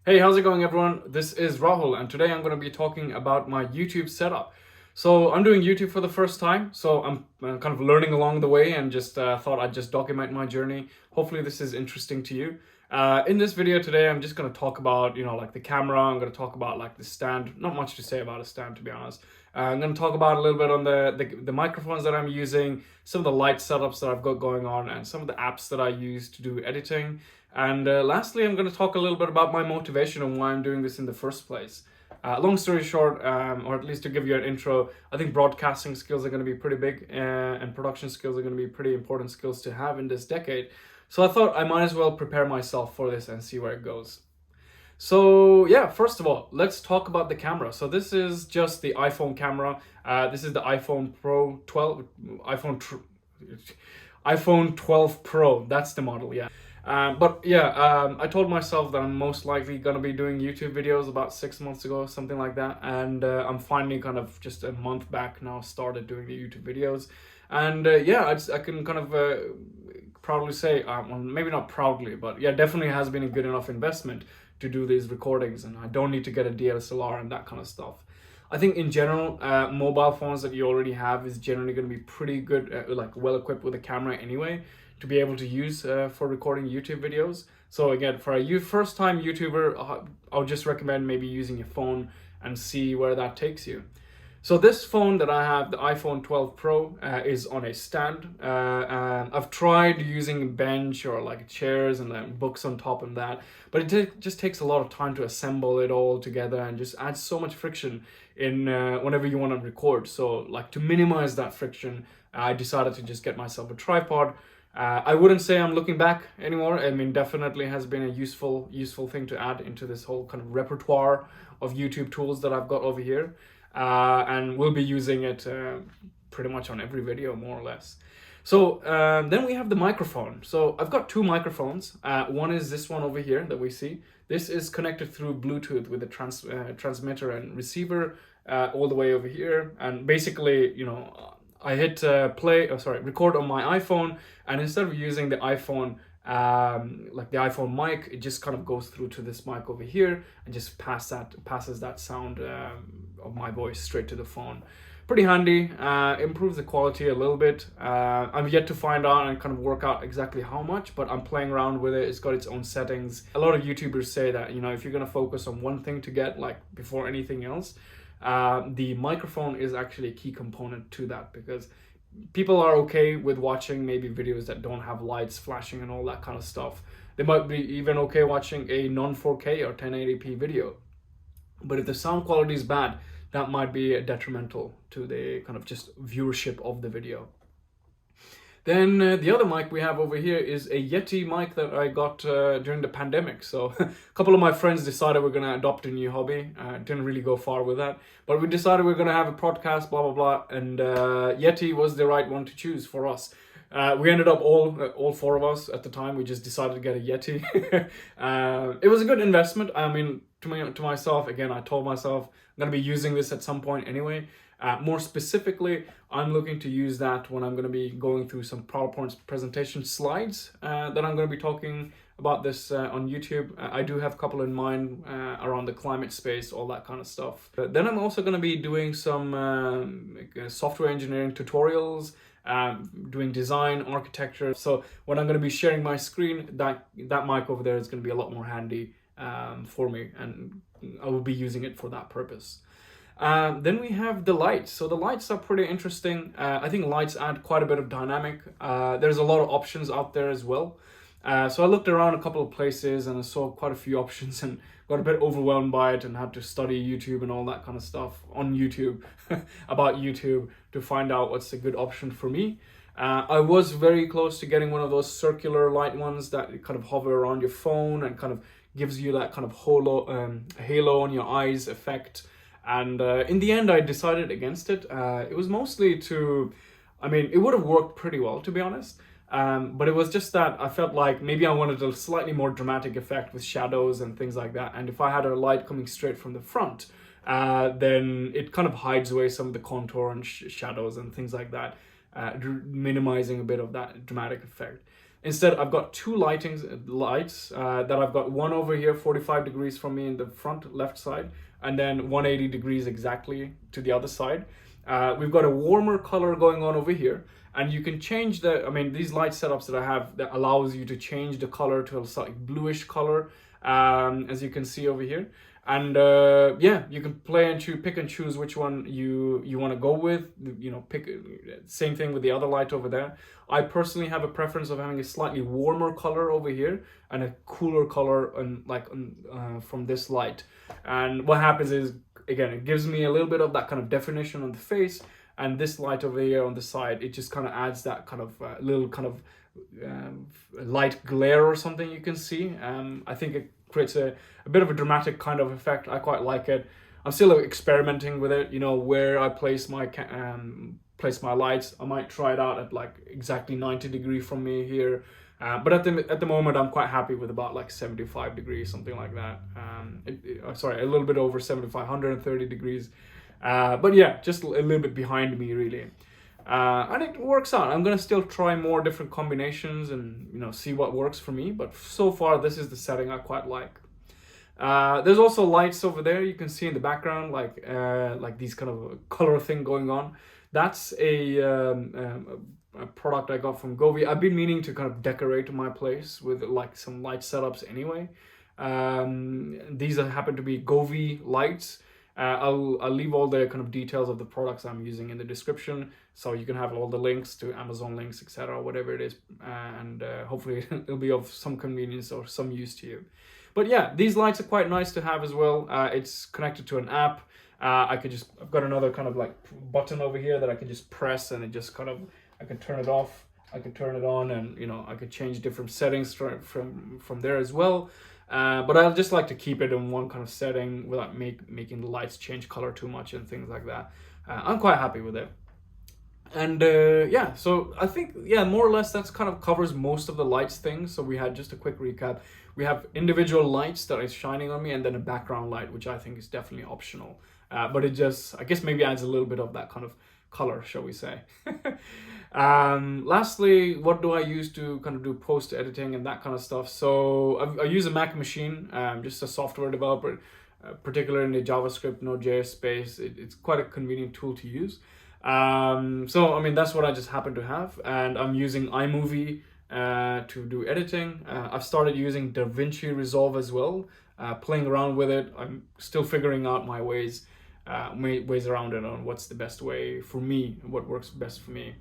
Hey, how's it going everyone? This is Rahul and today I'm going to be talking about my YouTube setup. So I'm doing YouTube for the first time, so I'm kind of learning along the way and just thought I'd just document my journey. Hopefully this is interesting to you. In this video today, I'm just going to talk about, like the camera. I'm going to talk about like the stand. Not much to say about a stand, to be honest. I'm going to talk about a little bit on the microphones that I'm using, some of the light setups that I've got going on, and some of the apps that I use to do editing. And lastly, I'm going to talk a little bit about my motivation and why I'm doing this in the first place. Long story short, or at least to give you an intro, I think broadcasting skills are going to be pretty big and production skills are going to be pretty important skills to have in this decade. So I thought I might as well prepare myself for this and see where it goes. So yeah, first of all, let's talk about the camera. So this is just the iPhone camera. This is the iPhone 12 Pro. That's the model, yeah. I told myself that I'm most likely gonna be doing YouTube videos about 6 months ago, something like that. And I'm finally kind of just a month back now started doing the YouTube videos. And I can kind of proudly say, well, maybe not proudly, but yeah, definitely has been a good enough investment to do these recordings, and I don't need to get a DSLR and that kind of stuff. I think in general, mobile phones that you already have is generally going to be pretty good, like well equipped with a camera anyway, to be able to use for recording YouTube videos. So again, for a first time YouTuber, I would just recommend maybe using your phone and see where that takes you. So this phone that I have, the iPhone 12 Pro, is on a stand. I've tried using a bench or like chairs and like books on top of that, but it just takes a lot of time to assemble it all together and just adds so much friction in whenever you want to record. So like to minimize that friction, I decided to just get myself a tripod. I wouldn't say I'm looking back anymore. I mean, definitely has been a useful thing to add into this whole kind of repertoire of YouTube tools that I've got over here. And we'll be using it pretty much on every video, more or less. So then we have the microphone. So I've got two microphones. One is this one over here that we see. This is connected through Bluetooth with the transmitter and receiver all the way over here. And basically, I hit record on my iPhone, and instead of using the iPhone like the iPhone mic, it just kind of goes through to this mic over here and just passes that sound of my voice straight to the phone. Pretty handy. Improves the quality a little bit. I'm yet to find out and kind of work out exactly how much, but I'm playing around with it. It's got its own settings. A lot of YouTubers say that, if you're going to focus on one thing to get, like before anything else, the microphone is actually a key component to that, because people are okay with watching maybe videos that don't have lights flashing and all that kind of stuff. They might be even okay watching a non-4K or 1080p video. But if the sound quality is bad, that might be detrimental to the kind of just viewership of the video. Then the other mic we have over here is a Yeti mic that I got during the pandemic. So a couple of my friends decided we're going to adopt a new hobby. Didn't really go far with that, but we decided we're going to have a podcast, blah, blah, blah. And Yeti was the right one to choose for us. We ended up all four of us at the time. We just decided to get a Yeti. It was a good investment. I mean, to myself, again, I told myself I'm going to be using this at some point anyway. More specifically, I'm looking to use that when I'm going to be going through some PowerPoint presentation slides that I'm going to be talking about this on YouTube. I do have a couple in mind around the climate space, all that kind of stuff. Then I'm also going to be doing some software engineering tutorials, doing design, architecture. So when I'm going to be sharing my screen, that mic over there is going to be a lot more handy for me, and I will be using it for that purpose. Then we have the lights. So the lights are pretty interesting. I think lights add quite a bit of dynamic. There's a lot of options out there as well. So I looked around a couple of places and I saw quite a few options and got a bit overwhelmed by it and had to study YouTube and all that kind of stuff on YouTube about YouTube to find out what's a good option for me. I was very close to getting one of those circular light ones that kind of hover around your phone and kind of gives you that kind of halo on your eyes effect. And in the end, I decided against it. It was mostly it would have worked pretty well, to be honest. But it was just that I felt like maybe I wanted a slightly more dramatic effect with shadows and things like that. And if I had a light coming straight from the front, then it kind of hides away some of the contour and shadows and things like that, minimizing a bit of that dramatic effect. Instead, I've got two lights that I've got one over here 45 degrees from me in the front left side, and then 180 degrees exactly to the other side. We've got a warmer color going on over here, and you can change these light setups that I have that allows you to change the color to a slightly bluish color, as you can see over here. And yeah, you can pick and choose which one you want to go with. Pick same thing with the other light over there. I personally have a preference of having a slightly warmer color over here and a cooler color from this light. And what happens is, again, it gives me a little bit of that kind of definition on the face, and this light over here on the side, it just kind of adds that kind of little kind of light glare or something you can see. I think it creates a bit of a dramatic kind of effect. I quite like it. I'm still experimenting with it, where I place my lights. I might try it out at like exactly 90 degrees from me here. But at the moment, I'm quite happy with about like 75 degrees, something like that. Sorry, a little bit over 75, 130 degrees. But yeah, just a little bit behind me, really. And it works out. I'm gonna still try more different combinations and see what works for me. But so far, this is the setting I quite like. There's also lights over there you can see in the background, like these kind of color thing going on. That's a product I got from Govee. I've been meaning to kind of decorate my place with like some light setups anyway. These happen to be Govee lights. I'll leave all the kind of details of the products I'm using in the description, so you can have all the links to Amazon links, etc., whatever it is, and hopefully it'll be of some convenience or some use to you. But yeah, these lights are quite nice to have as well. It's connected to an app. I've got another kind of like button over here that I can just press, and it just kind of, I can turn it off, I can turn it on, and I could change different settings from there as well. But I just like to keep it in one kind of setting without making the lights change color too much and things like that. I'm quite happy with it. And yeah, so I think, yeah, more or less that's kind of covers most of the lights things. So we had just a quick recap. We have individual lights that is shining on me, and then a background light, which I think is definitely optional. But it just, I guess, maybe adds a little bit of that kind of color, shall we say. Lastly, what do I use to kind of do post editing and that kind of stuff? So I use a Mac machine, just a software developer, particularly in the JavaScript Node.js space. It's quite a convenient tool to use. So I mean, that's what I just happen to have, and I'm using iMovie to do editing. I've started using Davinci Resolve as well, playing around with it. I'm still figuring out my ways around it, on what's the best way for me, what works best for me.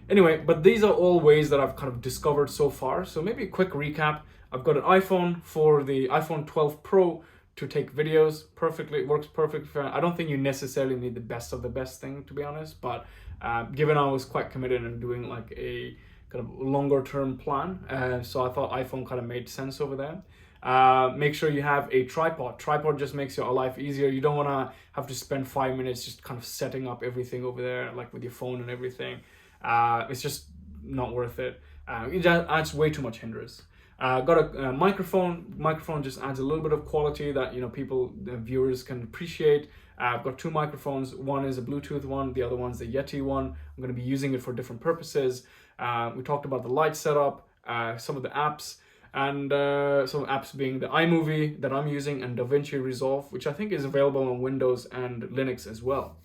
Anyway, but these are all ways that I've kind of discovered so far. So maybe a quick recap. I've got an iPhone for the iPhone 12 Pro to take videos perfectly. It works perfectly. I don't think you necessarily need the best of the best thing, to be honest, but given I was quite committed in doing like a kind of longer term plan, so I thought iPhone kind of made sense over there. Make sure you have a tripod. Tripod just makes your life easier. You don't want to have to spend 5 minutes just kind of setting up everything over there, like with your phone and everything. It's just not worth it. It adds way too much hindrance. Got a microphone. Microphone just adds a little bit of quality that the viewers can appreciate. I've got two microphones. One is a Bluetooth one. The other one's the Yeti one. I'm going to be using it for different purposes. We talked about the light setup, some of the apps, and some apps being the iMovie that I'm using, and Davinci Resolve, which I think is available on Windows and Linux as well.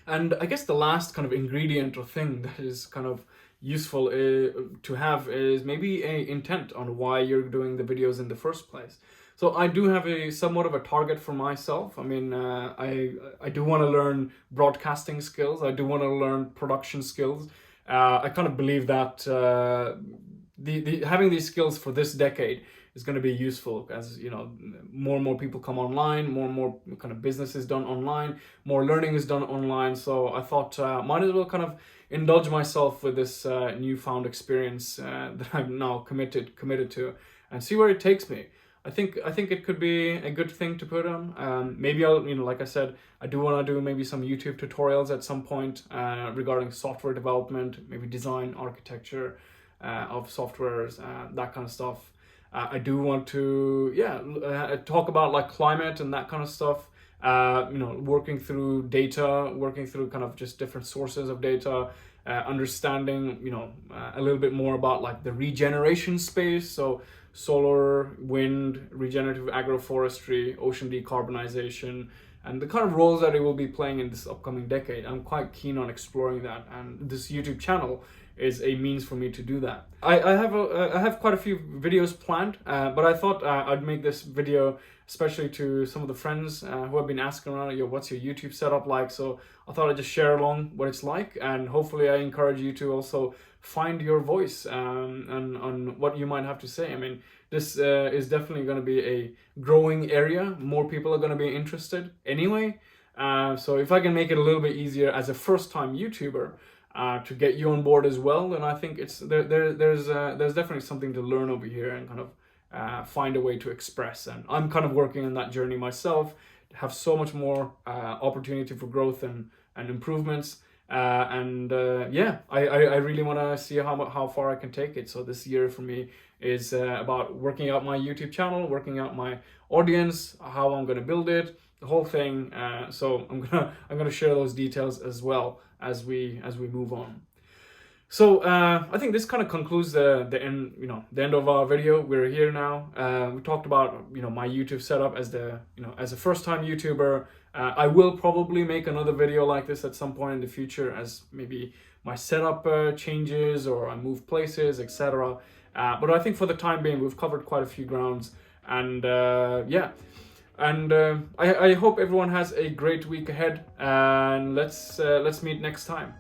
And I guess the last kind of ingredient or thing that is kind of useful to have is maybe a intent on why you're doing the videos in the first place. So I do have somewhat of a target for myself. I mean, I do want to learn broadcasting skills. I do want to learn production skills. I kind of believe that having these skills for this decade is going to be useful, as more and more people come online, more and more kind of business is done online, more learning is done online. So I thought might as well kind of indulge myself with this newfound experience that I'm now committed to, and see where it takes me. I think it could be a good thing to put on. Maybe I'll, like I said, I do want to do maybe some YouTube tutorials at some point regarding software development, maybe design, architecture of softwares, that kind of stuff. I do want to, talk about like climate and that kind of stuff. Working through data, working through kind of just different sources of data, understanding, a little bit more about like the regeneration space. So solar, wind, regenerative agroforestry, ocean decarbonization, and the kind of roles that it will be playing in this upcoming decade. I'm quite keen on exploring that, and this YouTube channel is a means for me to do that. I have quite a few videos planned, but I thought I'd make this video especially to some of the friends who have been asking around, what's your YouTube setup like? So I thought I'd just share along what it's like, and hopefully I encourage you to also find your voice and on what you might have to say. I mean, this is definitely going to be a growing area. More people are going to be interested anyway. So if I can make it a little bit easier as a first-time YouTuber to get you on board as well, then I think there's definitely something to learn over here and kind of find a way to express. And I'm kind of working on that journey myself, have so much more opportunity for growth and improvements. Yeah, I really want to see how far I can take it. So this year for me is about working out my YouTube channel, working out my audience, how I'm going to build it, the whole thing. So I'm gonna share those details as well as we move on. So I think this kind of concludes the end of our video. We're here now. We talked about my YouTube setup as as a first-time YouTuber. I will probably make another video like this at some point in the future as maybe my setup changes or I move places, etc. But I think for the time being, we've covered quite a few grounds, and yeah. And I hope everyone has a great week ahead, and let's meet next time.